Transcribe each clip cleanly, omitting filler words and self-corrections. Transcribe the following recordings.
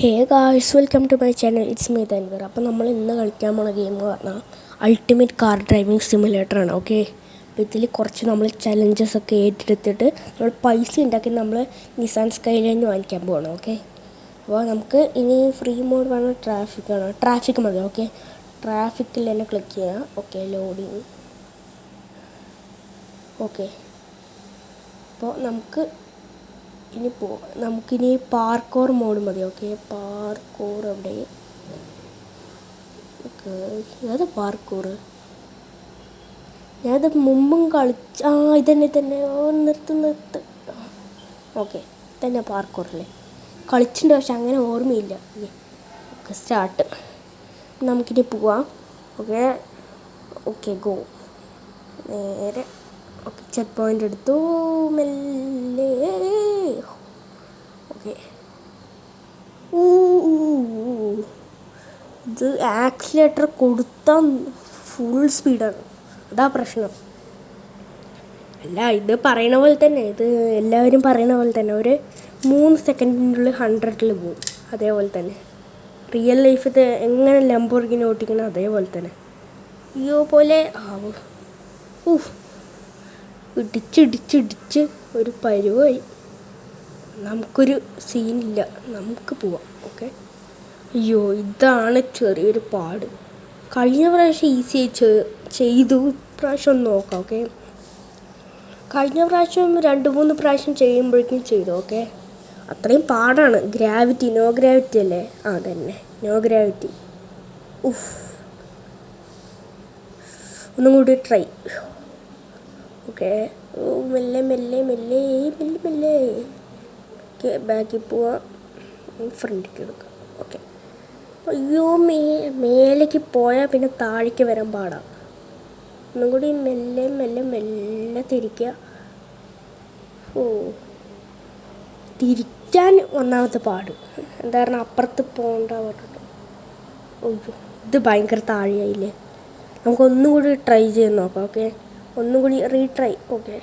Hey guys, welcome to my channel. It's me Tanveer. അപ്പോൾ നമ്മൾ ഇന്ന് കളിക്കാൻ പോണ ഗെയിം എന്ന് പറഞ്ഞാൽ അൾട്ടിമേറ്റ് കാർ ഡ്രൈവിംഗ് സിമുലേറ്ററാണ്. ഓക്കെ, അപ്പോൾ ഇതിൽ കുറച്ച് നമ്മൾ ചലഞ്ചസ് ഒക്കെ ഏറ്റെടുത്തിട്ട് നമ്മൾ പൈസ ഉണ്ടാക്കി നമ്മൾ നിസാൻ സ്കൈലൈൻ വാങ്ങിക്കാൻ പോകണം. ഓക്കെ, അപ്പോൾ നമുക്ക് ഇനി ഫ്രീ മോഡ് വേണം, ട്രാഫിക് മതി. ഓക്കെ, ട്രാഫിക്കിൽ തന്നെ ക്ലിക്ക് ചെയ്യാം. Okay, loading. ഓക്കെ, അപ്പോൾ നമുക്കിനി പാർക്കോർ മോഡ് മതി. ഓക്കെ, പാർക്കോർ എവിടെ? ഓക്കെ, ഏതാ പാർക്കോർ? ഞാനത് മുമ്പും ഇതന്നെ. നിർത്ത്. ഓക്കെ, തന്നെ പാർക്കോറല്ലേ കളിച്ചിട്ടുണ്ട്, പക്ഷെ അങ്ങനെ ഓർമ്മയില്ല. Okay, start. നമുക്കിനി പോവാം. Okay, go. നേരെ ഓക്കെ, ചെക്ക് പോയിൻ്റ് എടുത്തു. മെല്ലെ. ഓക്കെ, ഇത് ആക്സിലേറ്റർ കൊടുത്താൽ ഫുൾ സ്പീഡാണ്. അതാ പ്രശ്നം. അല്ല, ഇത് പറയണ പോലെ തന്നെ, ഇത് എല്ലാവരും പറയണ പോലെ തന്നെ ഒരു 3 സെക്കൻഡിനുള്ളിൽ 100-ൽ പോകും. അതേപോലെ തന്നെ റിയൽ ലൈഫിൽ എങ്ങനെ ലംബോർഗിനി ഓട്ടിക്കണം അതേപോലെ തന്നെ പോലെ ആവും. ഇടിച്ച് ഒരു പരുവായി. നമുക്കൊരു സീനില്ല, നമുക്ക് പോവാം. ഓക്കെ, അയ്യോ, ഇതാണ് ചെറിയൊരു പാട്. കഴിഞ്ഞ പ്രാവശ്യം ഈസി ചെയ്തു, ഇപ്രാവശ്യം ഒന്ന് നോക്കാം. ഓക്കെ, കഴിഞ്ഞ പ്രാവശ്യം 2-3 പ്രാവശ്യം ചെയ്യുമ്പോഴേക്കും ചെയ്തു. ഓക്കെ, അത്രയും പാടാണ്. നോ ഗ്രാവിറ്റി അല്ലേ? തന്നെ, നോ ഗ്രാവിറ്റി. ഒന്നും കൂടി ട്രൈ. ഓക്കെ, മെല്ലെ. ഓക്കെ, ബാക്കിൽ പോവാം, ഫ്രണ്ടിലേക്ക് എടുക്കാം. ഓക്കെ, അയ്യോ, മേലേക്ക് പോയാൽ പിന്നെ താഴേക്ക് വരാൻ പാടാം. ഒന്നും കൂടി മെല്ലെ തിരിക്കുക. തിരിക്കാൻ ഒന്നാമത്തെ പാട്. എന്താ പറഞ്ഞാൽ അപ്പുറത്ത് പോകണ്ട പറഞ്ഞിട്ട്. അയ്യോ, ഇത് ഭയങ്കര താഴെയായില്ലേ. നമുക്കൊന്നും കൂടി ട്രൈ ചെയ്ത് നോക്കാം. ഓക്കെ, ഒന്നും കൂടി റീട്രൈ. ഓക്കെ,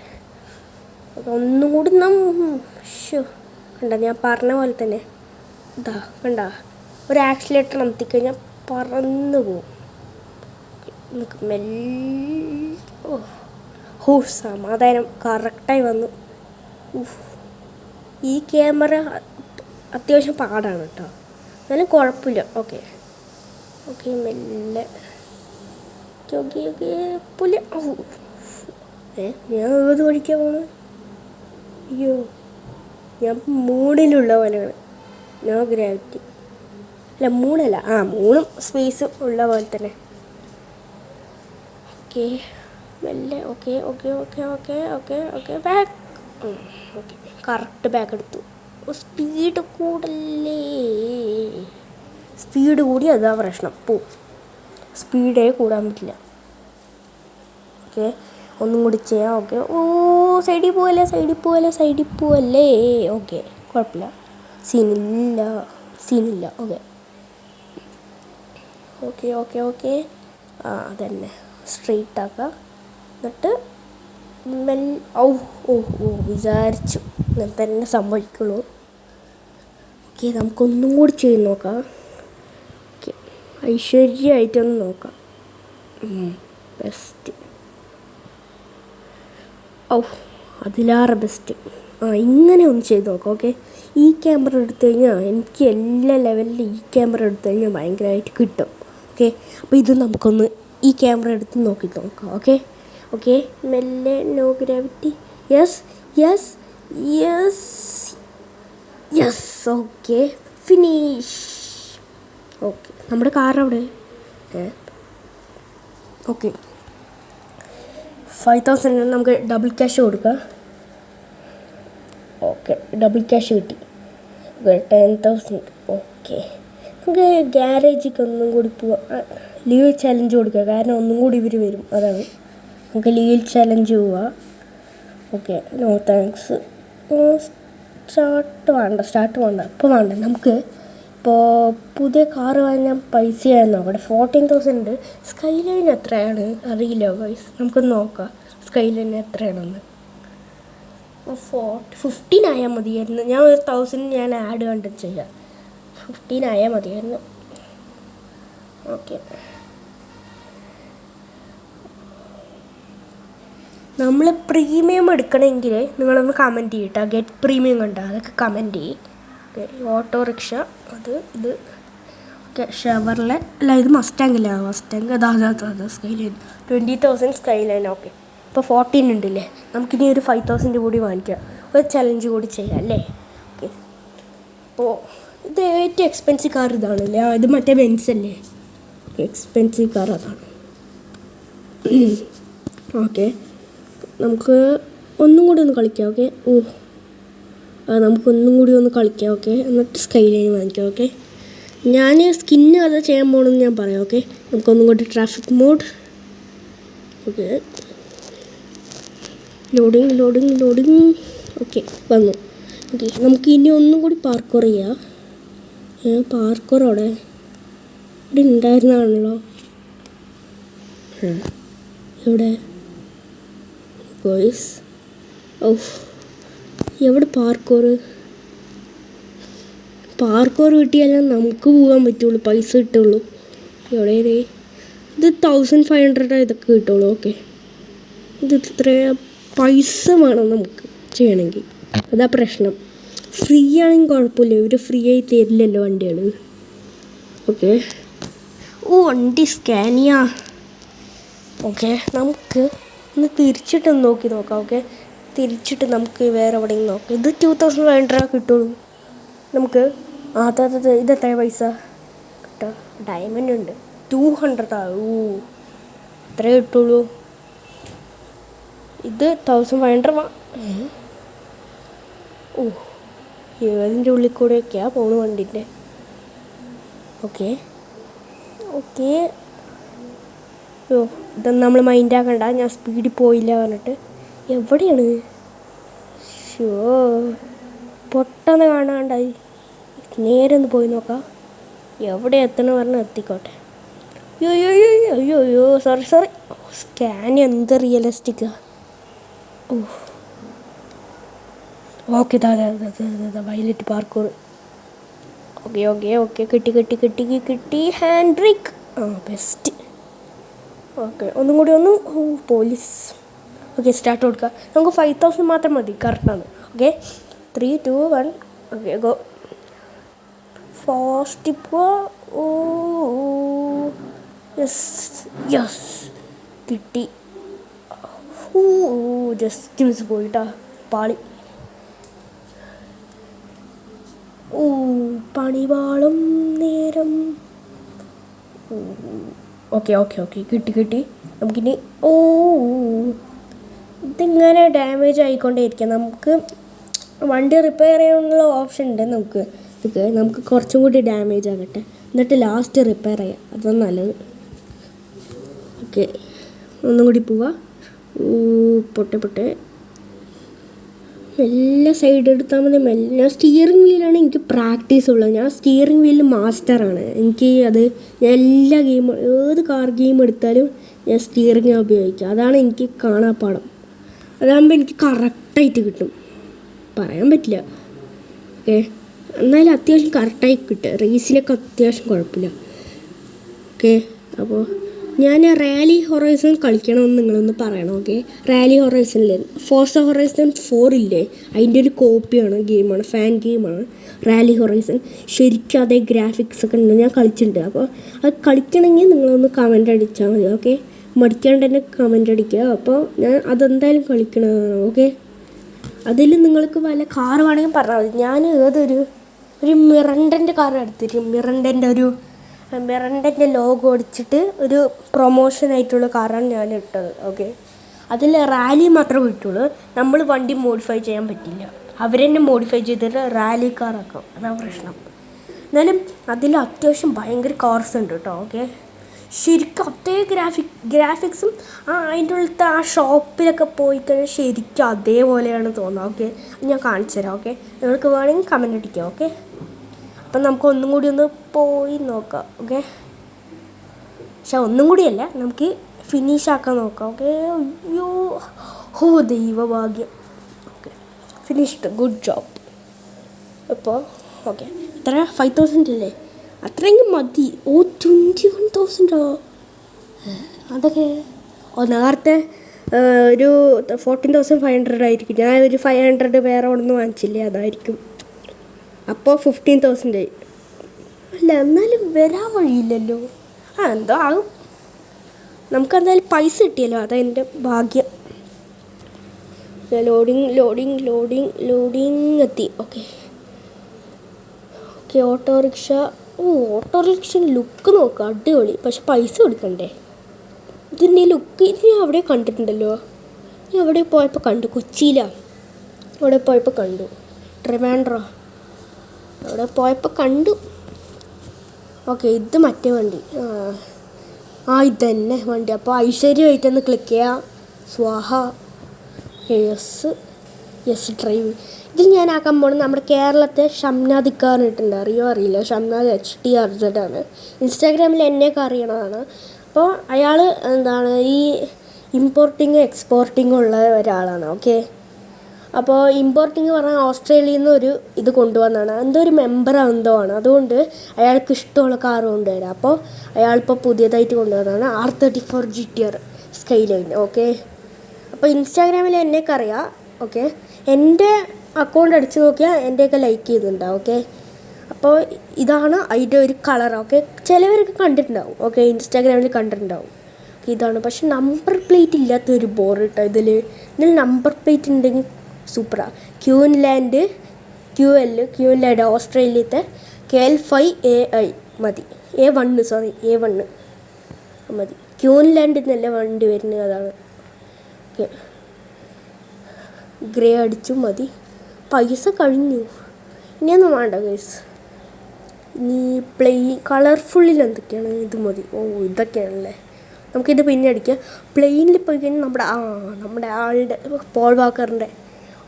ഒന്നും കൂടി കണ്ട, ഞാൻ പറഞ്ഞ പോലെ തന്നെ കണ്ട, ഒരു ആക്സിലേറ്റർ അമർത്തിക്കഴിഞ്ഞാൽ പറന്നു പോകും. സമാധാനം, കറക്റ്റായി വന്നു. ഈ ക്യാമറ അത്യാവശ്യം പാടാണ് കേട്ടോ, എന്നാലും കുഴപ്പമില്ല. ഓക്കെ, മെല്ലെ. പുല്ല്. ഞാൻ ഏത് പഠിക്കാൻ പോണു? അയ്യോ, ഞാൻ മൂണിലുള്ള പോലെയാണ്. നോ ഗ്രാവിറ്റി അല്ല, മൂണല്ല, മൂണും സ്പേസും ഉള്ള പോലെ തന്നെ. ഓക്കെ, മെല്ലെ. Okay, back. Okay, correct back എടുത്തു. സ്പീഡ് കൂടല്ലേ, സ്പീഡ് കൂടി അതാ പ്രശ്നം. സ്പീഡേ കൂടാൻ പറ്റില്ല. ഓക്കെ, ഒന്നും കൂടി ചെയ്യാം. ഓക്കെ, സൈഡിൽ പോവല്ലേ. ഓക്കെ, കുഴപ്പമില്ല, സീനില്ല. ഓക്കെ. അതന്നെ, സ്ട്രെയിറ്റ് ആക്കുക. എന്നിട്ട് വിചാരിച്ചു ഞാൻ തന്നെ സംഭവിക്കുള്ളൂ. ഓക്കെ, നമുക്കൊന്നും കൂടി ചെയ്ത് നോക്കാം. ഓക്കെ, ഐശ്വര്യമായിട്ടൊന്ന് നോക്കാം. ബെസ്റ്റ്. അതിലാറെ ബെസ്റ്റ്. ഇങ്ങനെ ഒന്ന് ചെയ്ത് നോക്കാം. ഓക്കെ, ഈ ക്യാമറ എടുത്തു കഴിഞ്ഞാൽ എനിക്ക് എല്ലാ ലെവലിലും ഈ ക്യാമറ എടുത്തു കഴിഞ്ഞാൽ ഭയങ്കരമായിട്ട് കിട്ടും. ഓക്കെ, അപ്പോൾ ഇത് നമുക്കൊന്ന് ഈ ക്യാമറ എടുത്ത് നോക്കാം. ഓക്കെ, മെല്ലെ. No gravity. Yes. Okay, finish. Okay, നമ്മുടെ കാർ അവിടെ. ഓക്കെ, 5,000 നമുക്ക് ഡബിൾ ക്യാഷ് കൊടുക്കാം. ഓക്കെ, ഡബിൾ ക്യാഷ് കിട്ടി. 10,000. ഓക്കെ, നമുക്ക് ഗ്യാരേജിക്ക് ഒന്നും കൂടി പോവാം. ലീവ് ചലഞ്ച് കൊടുക്കുക, കാരണം ഒന്നും കൂടി ഇവർ വരും. അതാണ്, നമുക്ക് ലീവ് ചലഞ്ച് പോവാം. Okay, no thanks. സ്റ്റാർട്ട് വേണ്ട. ഇപ്പോൾ വേണ്ട. നമുക്ക് പുതിയ കാറ് വാങ്ങാൻ പൈസയായിരുന്നു. അവിടെ 14,000 ഉണ്ട്. സ്കൈലൈൻ എത്രയാണ് അറിയില്ല ഗൈസ്, നമുക്കൊന്ന് നോക്കാം സ്കൈലൈൻ എത്രയാണെന്ന്. 15 ആയാൽ മതിയായിരുന്നു. ഞാൻ 1,000 ആഡ് കണ്ട് ചെയ്യാം. 15 ആയാൽ മതിയായിരുന്നു. ഓക്കെ, നമ്മൾ പ്രീമിയം എടുക്കണമെങ്കിൽ നിങ്ങളൊന്ന് കമൻറ്റ് ചെയ്യട്ടോ. ഗെറ്റ് പ്രീമിയം കണ്ടോ, അതൊക്കെ കമൻറ്റ് ചെയ്യും. ഓക്കെ, ഓട്ടോറിക്ഷ ഇത് ഓക്കെ. ഷെവർലെ അല്ല, ഇത് മസ്റ്റാങ്കില്ല, മസ്റ്റാങ്ക് അതാ സ്കൈലൈൻ 20,000 സ്കൈലൈൻ. ഓക്കെ, ഇപ്പോൾ 14 ഉണ്ടല്ലേ, നമുക്കിനി ഒരു 5,000 കൂടി വാങ്ങിക്കാം. ഒരു ചലഞ്ച് കൂടി ചെയ്യാം അല്ലേ. ഓക്കെ, അപ്പോൾ ഇത് ഏറ്റവും എക്സ്പെൻസീവ് കാർ ഇതാണല്ലേ. ഇത് മറ്റേ ബെൻസ് അല്ലേ, എക്സ്പെൻസീവ് കാർ അതാണ്. ഓക്കെ, നമുക്ക് ഒന്നും കൂടി ഒന്ന് കളിക്കാം. ഓക്കെ, നമുക്കൊന്നും കൂടി ഒന്ന് കളിക്കാം. ഓക്കെ, എന്നിട്ട് സ്കൈലൈൻ വാങ്ങിക്കാം. ഓക്കെ, ഞാൻ സ്കിന്ന് അത് ചെയ്യാൻ പോകണമെന്ന് ഞാൻ പറയാം. ഓക്കെ, നമുക്കൊന്നും കൂടി traffic mode. Okay, loading. Okay, വന്നു. ഓക്കെ, നമുക്ക് ഇനി ഒന്നും കൂടി പാർക്കോർ ചെയ്യാം. പാർക്കോർ അവിടെ ഉണ്ടായിരുന്നാണല്ലോ. എവിടെ ഗോയ്സ്? എവിടെ പാർക്കോർ കിട്ടിയാലേ നമുക്ക് പോകാൻ പറ്റുള്ളൂ, പൈസ കിട്ടുള്ളൂ. എവിടെ ഇത് 1500 ഇതൊക്കെ കിട്ടുള്ളൂ. ഓക്കെ, ഇത് ഇത്ര പൈസ വേണം നമുക്ക് ചെയ്യണമെങ്കിൽ, അതാ പ്രശ്നം. ഫ്രീ ആണെങ്കിൽ കുഴപ്പമില്ല, ഇവർ ഫ്രീ ആയി തരില്ലല്ലോ വണ്ടികൾ. ഓക്കെ, വണ്ടി സ്കാനിയ. ഓക്കെ, നമുക്ക് ഒന്ന് തിരിച്ചിട്ടൊന്ന് നോക്കാം. ഓക്കെ, തിരിച്ചിട്ട് നമുക്ക് വേറെ എവിടെയെങ്കിലും നോക്കാം. ഇത് 2500 കിട്ടുള്ളൂ നമുക്ക്. അതെ, ഇതെത്ര പൈസ കിട്ടുക? ഡയമണ്ട് ഉണ്ട് 200. എത്ര കിട്ടുള്ളൂ? ഇത് 1500. ഏതിൻ്റെ ഉള്ളിൽ കൂടെയൊക്കെയാണ് പോകുന്നു വണ്ടിൻ്റെ. ഓക്കെ, ഇതൊന്നും നമ്മൾ മൈൻഡ് ആക്കണ്ട, ഞാൻ സ്പീഡിൽ പോയില്ല പറഞ്ഞിട്ട്. എവിടെയാണ്? പൊട്ടെന്ന് കാണാണ്ടായി. നേരെ ഒന്ന് പോയി നോക്കാം, എവിടെ എത്തണം പറഞ്ഞാൽ എത്തിക്കോട്ടെ. അയ്യോ സോറി. സ്കാൻ എന്ത് റിയലിസ്റ്റിക്കാ. Okay, violet parkour. ഓക്കെ, കിട്ടി. Hand brake. ബെസ്റ്റ്. ഓക്കെ, ഒന്നും കൂടി പോലീസ്. ഓക്കെ, സ്റ്റാർട്ട് കൊടുക്കുക. നമുക്ക് 5,000 മാത്രം മതി, കറക്റ്റാണ്. ഓക്കെ, 3, 2, 1. Okay, go. ഫാസ്റ്റ് ഇപ്പോൾ. യെസ് കിട്ടി. ജസ്റ്റ് മിസ് പോയിട്ടാ, പാളി. പണിവാളും നേരം. ഓക്കെ, കിട്ടി. നമുക്കിനി ഇതിങ്ങനെ ഡാമേജ് ആയിക്കൊണ്ടേയിരിക്കാം. നമുക്ക് വണ്ടി റിപ്പയർ ചെയ്യാനുള്ള ഓപ്ഷൻ ഉണ്ട് നമുക്ക് കുറച്ചും കൂടി ഡാമേജ് ആകട്ടെ, എന്നിട്ട് ലാസ്റ്റ് റിപ്പയർ ചെയ്യാം, അതാണ് നല്ലത്. ഓക്കെ, ഒന്നും കൂടി പോവാ. പൊട്ടെ മെല്ലെ സൈഡ് എടുത്താൽ മതി, മെല്ലെ. സ്റ്റിയറിംഗ് വീലാണ് എനിക്ക് പ്രാക്ടീസ് ഉള്ളത്. ഞാൻ സ്റ്റിയറിംഗ് വീലിൽ മാസ്റ്ററാണ്. ഞാൻ എല്ലാ ഗെയിമും, ഏത് കാർ ഗെയിം എടുത്താലും ഞാൻ സ്റ്റിയറിംഗ് ഉപയോഗിക്കുക. അതാണ് എനിക്ക് കാണാപ്പാടം. അതാകുമ്പോൾ എനിക്ക് കറക്റ്റായിട്ട് കിട്ടും, പറയാൻ പറ്റില്ല. ഓക്കെ, എന്നാലും അത്യാവശ്യം കറക്റ്റായി കിട്ടുക. റേസിലൊക്കെ അത്യാവശ്യം കുഴപ്പമില്ല. ഓക്കെ, അപ്പോൾ ഞാൻ റാലി ഹൊറൈസൺ കളിക്കണമെന്ന് നിങ്ങളൊന്ന് പറയണം. ഓക്കെ, റാലി ഹൊറൈസണിൽ ഫോർസ ഹൊറൈസൺ 4 ഇല്ലേ, അതിൻ്റെ ഒരു കോപ്പിയാണ്, ഗെയിമാണ്, ഫാൻ ഗെയിമാണ് റാലി ഹൊറൈസൺ. ശരിക്കും അതേ ഗ്രാഫിക്സ് ഒക്കെ ഉണ്ട്, ഞാൻ കളിച്ചിട്ടുണ്ട്. അപ്പോൾ അത് കളിക്കണമെങ്കിൽ നിങ്ങളൊന്ന് കമൻ്റ് അടിച്ചാൽ മതി. ഓക്കെ, മടിക്കാണ്ട് തന്നെ കമൻ്റ് അടിക്കുക. അപ്പോൾ ഞാൻ അതെന്തായാലും കളിക്കണതാണ്. ഓക്കെ, അതിൽ നിങ്ങൾക്ക് വല്ല കാർ വേണമെങ്കിൽ പറഞ്ഞാൽ മതി. ഞാൻ ഏതൊരു മിറണ്ടൻ്റെ കാർ എടുത്തിട്ട്, മിറണ്ടൻ്റെ ലോഗോ അടിച്ചിട്ട് ഒരു പ്രൊമോഷനായിട്ടുള്ള കാറാണ് ഞാൻ ഇട്ടത്. ഓക്കെ, അതിൽ റാലി മാത്രമേ കിട്ടുള്ളൂ. നമ്മൾ വണ്ടി മോഡിഫൈ ചെയ്യാൻ പറ്റില്ല, അവരെന്നെ മോഡിഫൈ ചെയ്തിട്ട് റാലി കാറാക്കാം, അതാണ് പ്രശ്നം. എന്നാലും അതിൽ അത്യാവശ്യം ഭയങ്കര കാർസ് ഉണ്ട് കേട്ടോ. ഓക്കെ, ശരിക്കും അതേ ഗ്രാഫിക്സും അതിൻ്റെ ഉള്ളിലത്തെ ആ ഷോപ്പിലൊക്കെ പോയി കഴിഞ്ഞാൽ ശരിക്കും അതേപോലെയാണ് തോന്നുന്നത്. ഓക്കെ, ഞാൻ കാണിച്ചു തരാം. ഓക്കെ, നിങ്ങൾക്ക് വേണമെങ്കിൽ കമൻ്റ് അടിക്കാം. ഓക്കെ, അപ്പം നമുക്ക് ഒന്നും കൂടി ഒന്ന് പോയി നോക്കാം. ഓക്കെ, പക്ഷെ ഒന്നും കൂടിയല്ല, നമുക്ക് ഫിനിഷ് ആക്കാൻ നോക്കാം. ഓക്കെ, ദൈവഭാഗ്യം. Okay, finished, good job. അപ്പോൾ ഓക്കെ, എത്ര 5,000 അല്ലേ? അത്രയെങ്കിലും മതി. 21,000 അതൊക്കെ നേരത്തെ ഒരു 14,500 ആയിരിക്കും. ഞാൻ ഒരു 500 വേറെ ഒന്നും വാങ്ങിച്ചില്ലേ, അതായിരിക്കും. അപ്പോൾ 15,000 ആയി. അല്ല എന്നാലും വരാൻ വഴിയില്ലല്ലോ. എന്തോ ആകും. നമുക്കെന്തായാലും പൈസ കിട്ടിയല്ലോ, അതെൻ്റെ ഭാഗ്യം. ലോഡിങ് എത്തി. Okay, autorickshaw. ഓട്ടോറിക്ഷൻ്റെ ലുക്ക് നോക്കുക, അടിപൊളി. പക്ഷെ പൈസ കൊടുക്കണ്ടേ? ഇതിൻ്റെ ലുക്ക് ഇത് ഞാൻ അവിടെ കണ്ടിട്ടുണ്ടല്ലോ. ഞാൻ അവിടെ പോയപ്പോൾ കണ്ടു, കൊച്ചിയിലാണ്. അവിടെ പോയപ്പോൾ കണ്ടു. ട്രിവാൻഡ്രം അവിടെ പോയപ്പോൾ കണ്ടു. ഓക്കെ, ഇത് മറ്റേ വണ്ടി. ഇത് തന്നെ വണ്ടി. അപ്പോൾ ഐശ്വര്യമായിട്ടൊന്ന് ക്ലിക്ക് ചെയ്യാം. സ്വാഹ. Yes drive. ഇതിൽ ഞാൻ ആക്കാൻ പോകുന്നത് നമ്മുടെ കേരളത്തെ ഷംനാദ് ഇക്കാറിന് ഇട്ടുണ്ട്. അറിയില്ല. ഷംനാദ് HTRZ ആണ്. ഇൻസ്റ്റാഗ്രാമിൽ എന്നെയൊക്കെ അറിയണതാണ്. അപ്പോൾ അയാൾ എന്താണ് ഈ ഇമ്പോർട്ടിങ് എക്സ്പോർട്ടിങ് ഉള്ള ഒരാളാണ്. ഓക്കെ, അപ്പോൾ ഇമ്പോർട്ടിങ് പറഞ്ഞാൽ ഓസ്ട്രേലിയയിൽ നിന്ന് ഒരു ഇത് കൊണ്ടുവന്നതാണ്. എന്തോ ഒരു മെമ്പർ എന്തോ ആണ്. അതുകൊണ്ട് അയാൾക്ക് ഇഷ്ടമുള്ള കാർ കൊണ്ടുവരാം. അപ്പോൾ അയാളിപ്പോൾ പുതിയതായിട്ട് കൊണ്ടുവന്നതാണ് R34 GTR സ്കൈലൈൻ. ഓക്കെ, അപ്പോൾ ഇൻസ്റ്റാഗ്രാമിൽ എന്നെയൊക്കെ അറിയാം. ഓക്കെ, എൻ്റെ അക്കൗണ്ട് അടിച്ച് നോക്കിയാൽ എൻ്റെയൊക്കെ ലൈക്ക് ചെയ്തിട്ടുണ്ടാവും. ഓക്കെ, അപ്പോൾ ഇതാണ് അതിൻ്റെ ഒരു കളർ. ഓക്കെ, ചിലവരൊക്കെ കണ്ടിട്ടുണ്ടാവും. ഓക്കെ, ഇൻസ്റ്റാഗ്രാമിൽ കണ്ടിട്ടുണ്ടാവും. ഇതാണ്. പക്ഷെ നമ്പർ പ്ലേറ്റ് ഇല്ലാത്തൊരു ബോർ കേട്ടോ ഇതിൽ നമ്പർ പ്ലേറ്റ് ഉണ്ടെങ്കിൽ സൂപ്പറാണ്. ക്യൂൻലാൻഡ് ഓസ്ട്രേലിയത്തെ KL5AI മതി. A1 മതി. ക്യൂൻലാൻഡിൽ നിന്നല്ല വണ്ടി വരുന്നത്, അതാണ്. ഓക്കെ, ഗ്രേ അടിച്ചു മതി. പൈസ കഴിഞ്ഞു, ഇനിയൊന്നും വേണ്ട ഗൈസ്. ഇനി കളർഫുള്ളിൽ എന്തൊക്കെയാണ്? ഇത് മതി. ഇതൊക്കെയാണല്ലേ. നമുക്കിത് പിന്നെ അടിക്കാം. പ്ലെയിനിൽ പോയി കഴിഞ്ഞാൽ നമ്മുടെ ആളുടെ പോൾ വാക്കറിൻ്റെ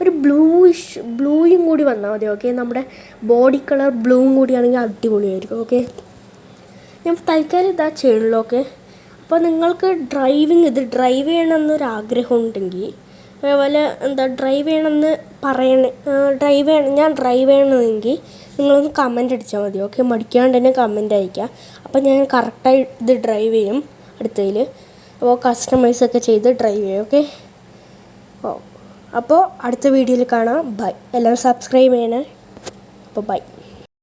ഒരു ബ്ലൂയും കൂടി വന്നാൽ മതി. ഓക്കെ, നമ്മുടെ ബോഡി കളർ ബ്ലൂവും കൂടിയാണെങ്കിൽ അടിപൊളിയായിരിക്കും. ഓക്കെ, ഞാൻ തൽക്കാലം ഇതാ ചെയ്യണല്ലോ. ഓക്കെ, അപ്പോൾ നിങ്ങൾക്ക് ഡ്രൈവ് ചെയ്യണമെന്നൊരാഗ്രഹം ഉണ്ടെങ്കിൽ, അതേപോലെ ഡ്രൈവ് ചെയ്യണമെന്ന് ഞാൻ ഡ്രൈവ് ചെയ്യണമെങ്കിൽ നിങ്ങളൊന്ന് കമൻ്റ് അടിച്ചാൽ മതി. ഓക്കെ, മടിക്കാണ്ട് തന്നെ കമൻ്റ് അയയ്ക്കുക. അപ്പോൾ ഞാൻ കറക്റ്റായി ഇത് ഡ്രൈവ് ചെയ്യും അടുത്തതിൽ. അപ്പോൾ കസ്റ്റമൈസൊക്കെ ചെയ്ത് ഡ്രൈവ് ചെയ്യും. ഓക്കെ, അപ്പോൾ അടുത്ത വീഡിയോയിൽ കാണാം. ബൈ. എല്ലാവരും സബ്സ്ക്രൈബ് ചെയ്യണേ. അപ്പോൾ ബൈ.